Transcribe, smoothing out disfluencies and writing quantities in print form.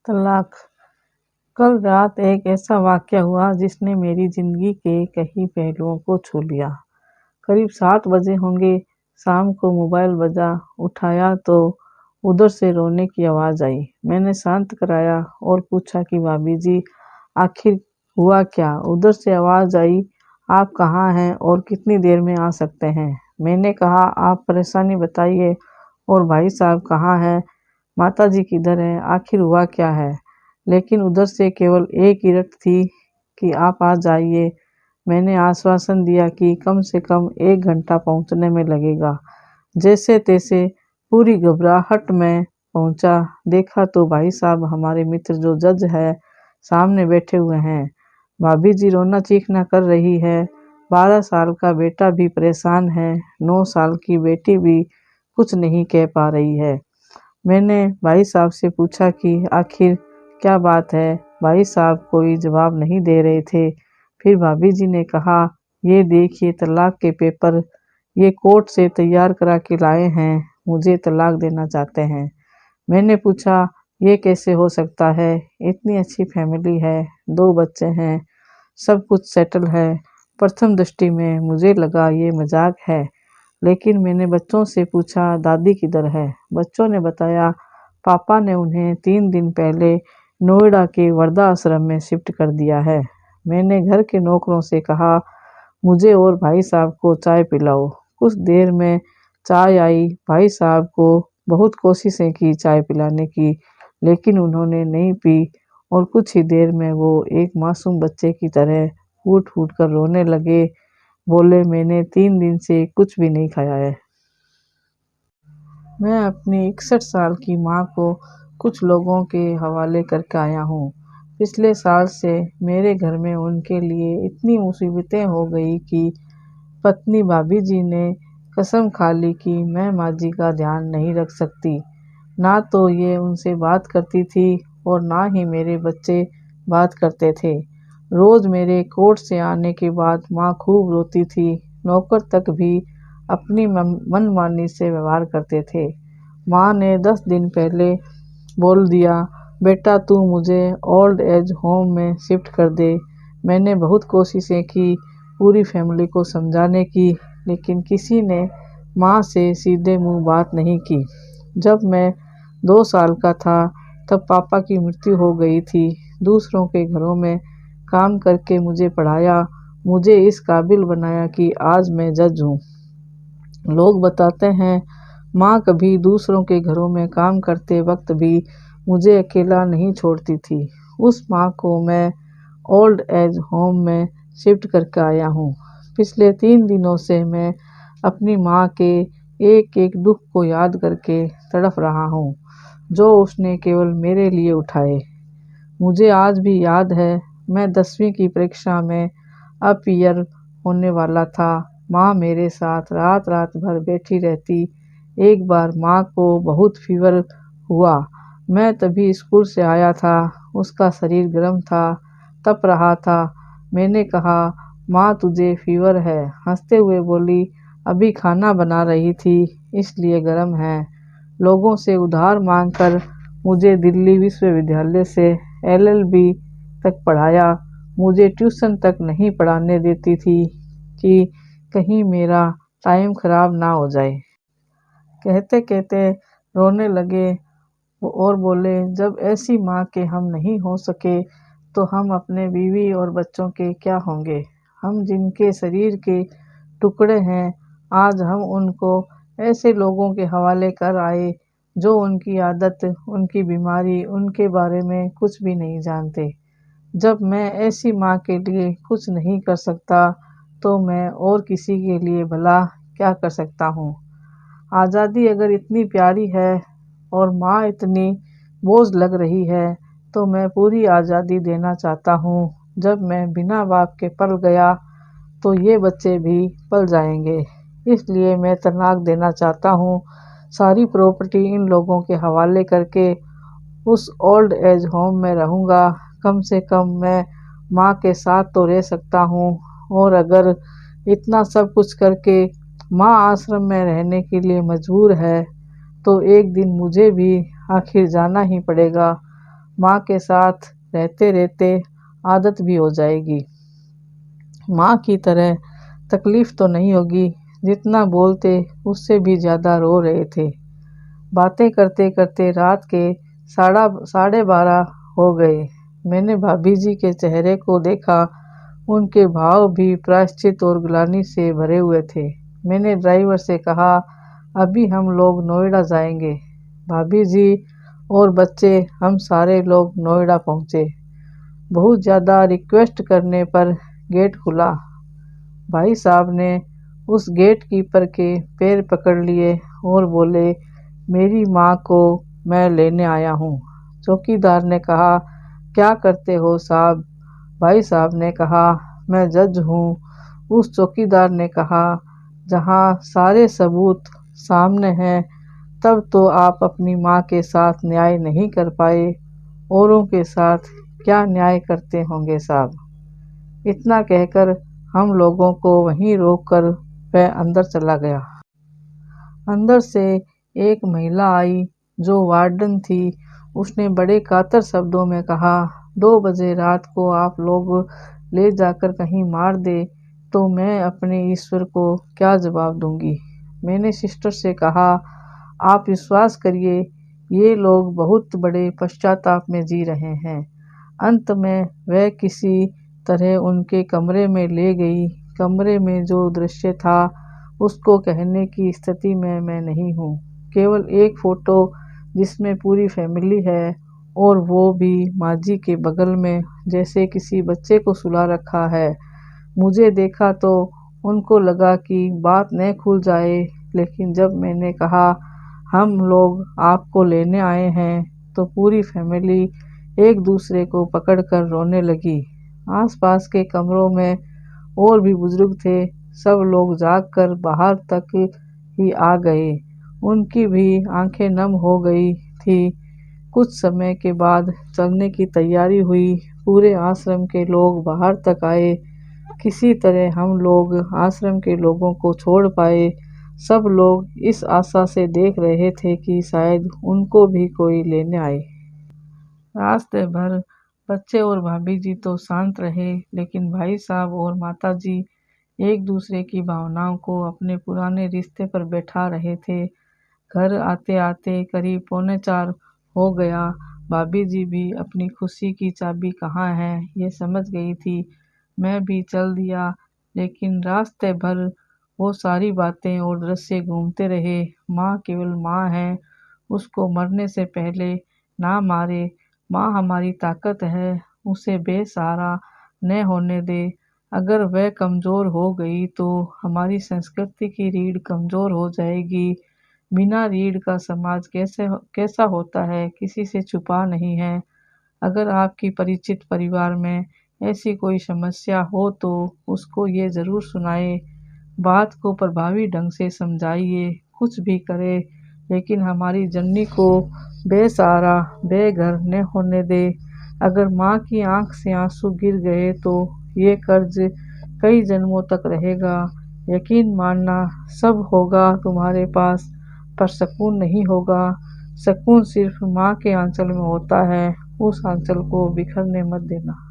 तलाक। कल रात एक ऐसा वाक़या हुआ जिसने मेरी ज़िंदगी के कई पहलुओं को छू लिया। करीब 7 बजे होंगे, शाम को मोबाइल बजा। उठाया तो उधर से रोने की आवाज़ आई। मैंने शांत कराया और पूछा कि भाभी जी, आखिर हुआ क्या? उधर से आवाज़ आई, आप कहाँ हैं और कितनी देर में आ सकते हैं? मैंने कहा, आप परेशानी बताइए और भाई साहब कहाँ हैं? माताजी किधर हैं? आखिर हुआ क्या है? लेकिन उधर से केवल एक ही रट थी कि आप आ जाइए। मैंने आश्वासन दिया कि कम से कम 1 घंटा पहुंचने में लगेगा। जैसे तैसे पूरी घबराहट में पहुंचा। देखा तो भाई साहब, हमारे मित्र जो जज है, सामने बैठे हुए हैं। भाभी जी रोना चीखना कर रही है। 12 साल का बेटा भी परेशान है। 9 साल की बेटी भी कुछ नहीं कह पा रही है। मैंने भाई साहब से पूछा कि आखिर क्या बात है? भाई साहब कोई जवाब नहीं दे रहे थे। फिर भाभी जी ने कहा, ये देखिए तलाक के पेपर, ये कोर्ट से तैयार करा के लाए हैं, मुझे तलाक देना चाहते हैं। मैंने पूछा, ये कैसे हो सकता है? इतनी अच्छी फैमिली है, 2 बच्चे हैं, सब कुछ सेटल है। प्रथम दृष्टि में मुझे लगा ये मजाक है, लेकिन मैंने बच्चों से पूछा, दादी किधर है? बच्चों ने बताया, पापा ने उन्हें 3 दिन पहले नोएडा के वर्धा आश्रम में शिफ्ट कर दिया है। मैंने घर के नौकरों से कहा, मुझे और भाई साहब को चाय पिलाओ। कुछ देर में चाय आई। भाई साहब को बहुत कोशिशें की चाय पिलाने की, लेकिन उन्होंने नहीं पी और कुछ ही देर में वो एक मासूम बच्चे की तरह फूट फूट कर रोने लगे। बोले, मैंने 3 दिन से कुछ भी नहीं खाया है। मैं अपनी 61 साल की माँ को कुछ लोगों के हवाले करके आया हूँ। पिछले साल से मेरे घर में उनके लिए इतनी मुसीबतें हो गई कि पत्नी भाभी जी ने कसम खा ली कि मैं माँ जी का ध्यान नहीं रख सकती। ना तो ये उनसे बात करती थी और ना ही मेरे बच्चे बात करते थे। रोज़ मेरे कोर्ट से आने के बाद माँ खूब रोती थी। नौकर तक भी अपनी मनमानी से व्यवहार करते थे। माँ ने 10 दिन पहले बोल दिया, बेटा तू मुझे ओल्ड एज होम में शिफ्ट कर दे। मैंने बहुत कोशिशें की पूरी फैमिली को समझाने की, लेकिन किसी ने माँ से सीधे मुंह बात नहीं की। जब मैं 2 साल का था तब पापा की मृत्यु हो गई थी। दूसरों के घरों में काम करके मुझे पढ़ाया, मुझे इस काबिल बनाया कि आज मैं जज हूँ। लोग बताते हैं माँ कभी दूसरों के घरों में काम करते वक्त भी मुझे अकेला नहीं छोड़ती थी। उस माँ को मैं ओल्ड एज होम में शिफ्ट करके आया हूँ। पिछले 3 दिनों से मैं अपनी माँ के एक एक दुख को याद करके तड़प रहा हूँ, जो उसने केवल मेरे लिए उठाए। मुझे आज भी याद है, मैं 10वीं की परीक्षा में अप ईयर होने वाला था। माँ मेरे साथ रात रात भर बैठी रहती। एक बार माँ को बहुत फीवर हुआ। मैं तभी स्कूल से आया था। उसका शरीर गर्म था, तप रहा था। मैंने कहा, माँ तुझे फीवर है? हंसते हुए बोली, अभी खाना बना रही थी इसलिए गर्म है। लोगों से उधार मांगकर मुझे दिल्ली विश्वविद्यालय से LLB तक पढ़ाया। मुझे ट्यूशन तक नहीं पढ़ाने देती थी कि कहीं मेरा टाइम खराब ना हो जाए। कहते कहते रोने लगे और बोले, जब ऐसी माँ के हम नहीं हो सके तो हम अपने बीवी और बच्चों के क्या होंगे? हम जिनके शरीर के टुकड़े हैं, आज हम उनको ऐसे लोगों के हवाले कर आए जो उनकी आदत, उनकी बीमारी, उनके बारे में कुछ भी नहीं जानते। जब मैं ऐसी माँ के लिए कुछ नहीं कर सकता तो मैं और किसी के लिए भला क्या कर सकता हूँ? आज़ादी अगर इतनी प्यारी है और माँ इतनी बोझ लग रही है तो मैं पूरी आज़ादी देना चाहता हूँ। जब मैं बिना बाप के पल गया तो ये बच्चे भी पल जाएंगे। इसलिए मैं तलाक देना चाहता हूँ। सारी प्रॉपर्टी इन लोगों के हवाले करके उस ओल्ड एज होम में रहूँगा। कम से कम मैं माँ के साथ तो रह सकता हूँ, और अगर इतना सब कुछ करके माँ आश्रम में रहने के लिए मजबूर है तो एक दिन मुझे भी आखिर जाना ही पड़ेगा। माँ के साथ रहते रहते आदत भी हो जाएगी। माँ की तरह तकलीफ तो नहीं होगी। जितना बोलते उससे भी ज़्यादा रो रहे थे। बातें करते करते रात के 12:30 हो गए। मैंने भाभी जी के चेहरे को देखा। उनके भाव भी प्रायश्चित और ग्लानि से भरे हुए थे। मैंने ड्राइवर से कहा, अभी हम लोग नोएडा जाएंगे। भाभी जी और बच्चे, हम सारे लोग नोएडा पहुँचे। बहुत ज़्यादा रिक्वेस्ट करने पर गेट खुला। भाई साहब ने उस गेट कीपर के पैर पकड़ लिए और बोले, मेरी माँ को मैं लेने आया हूँ। चौकीदार ने कहा, क्या करते हो साहब? भाई साहब ने कहा, मैं जज हूँ। उस चौकीदार ने कहा, जहाँ सारे सबूत सामने हैं तब तो आप अपनी माँ के साथ न्याय नहीं कर पाए, औरों के साथ क्या न्याय करते होंगे साहब? इतना कहकर हम लोगों को वहीं रोककर वह अंदर चला गया। अंदर से एक महिला आई जो वार्डन थी। उसने बड़े कातर शब्दों में कहा, 2 बजे रात को आप लोग ले जाकर कहीं मार दे तो मैं अपने ईश्वर को क्या जवाब दूंगी। मैंने सिस्टर से कहा, आप विश्वास करिए, ये लोग बहुत बड़े पश्चाताप में जी रहे हैं। अंत में वह किसी तरह उनके कमरे में ले गई। कमरे में जो दृश्य था उसको कहने की स्थिति में मैं नहीं हूँ। केवल एक फ़ोटो जिसमें पूरी फैमिली है, और वो भी माँ जी के बगल में, जैसे किसी बच्चे को सुला रखा है। मुझे देखा तो उनको लगा कि बात न खुल जाए, लेकिन जब मैंने कहा हम लोग आपको लेने आए हैं तो पूरी फैमिली एक दूसरे को पकड़कर रोने लगी। आसपास के कमरों में और भी बुजुर्ग थे। सब लोग जागकर बाहर तक ही आ गए। उनकी भी आंखें नम हो गई थी। कुछ समय के बाद चलने की तैयारी हुई। पूरे आश्रम के लोग बाहर तक आए। किसी तरह हम लोग आश्रम के लोगों को छोड़ पाए। सब लोग इस आशा से देख रहे थे कि शायद उनको भी कोई लेने आए। रास्ते भर बच्चे और भाभी जी तो शांत रहे, लेकिन भाई साहब और माता जी एक दूसरे की भावनाओं को अपने पुराने रिश्ते पर बैठा रहे थे। घर आते आते करीब 3:45 हो गया। भाभी जी भी अपनी खुशी की चाबी कहाँ है ये समझ गई थी। मैं भी चल दिया, लेकिन रास्ते भर वो सारी बातें और दृश्य घूमते रहे। माँ केवल माँ है, उसको मरने से पहले ना मारे। माँ हमारी ताकत है, उसे बेसहारा न होने दे। अगर वह कमज़ोर हो गई तो हमारी संस्कृति की रीढ़ कमज़ोर हो जाएगी। बिना रीढ़ का समाज कैसा होता है, किसी से छुपा नहीं है। अगर आपकी परिचित परिवार में ऐसी कोई समस्या हो तो उसको ये ज़रूर सुनाए। बात को प्रभावी ढंग से समझाइए। कुछ भी करे, लेकिन हमारी जन्नी को बेसहारा बेघर न होने दे। अगर माँ की आंख से आंसू गिर गए तो ये कर्ज कई जन्मों तक रहेगा। यकीन मानना, सब होगा तुम्हारे पास, पर सुकून नहीं होगा। सुकून सिर्फ माँ के आंचल में होता है। उस आंचल को बिखरने मत देना।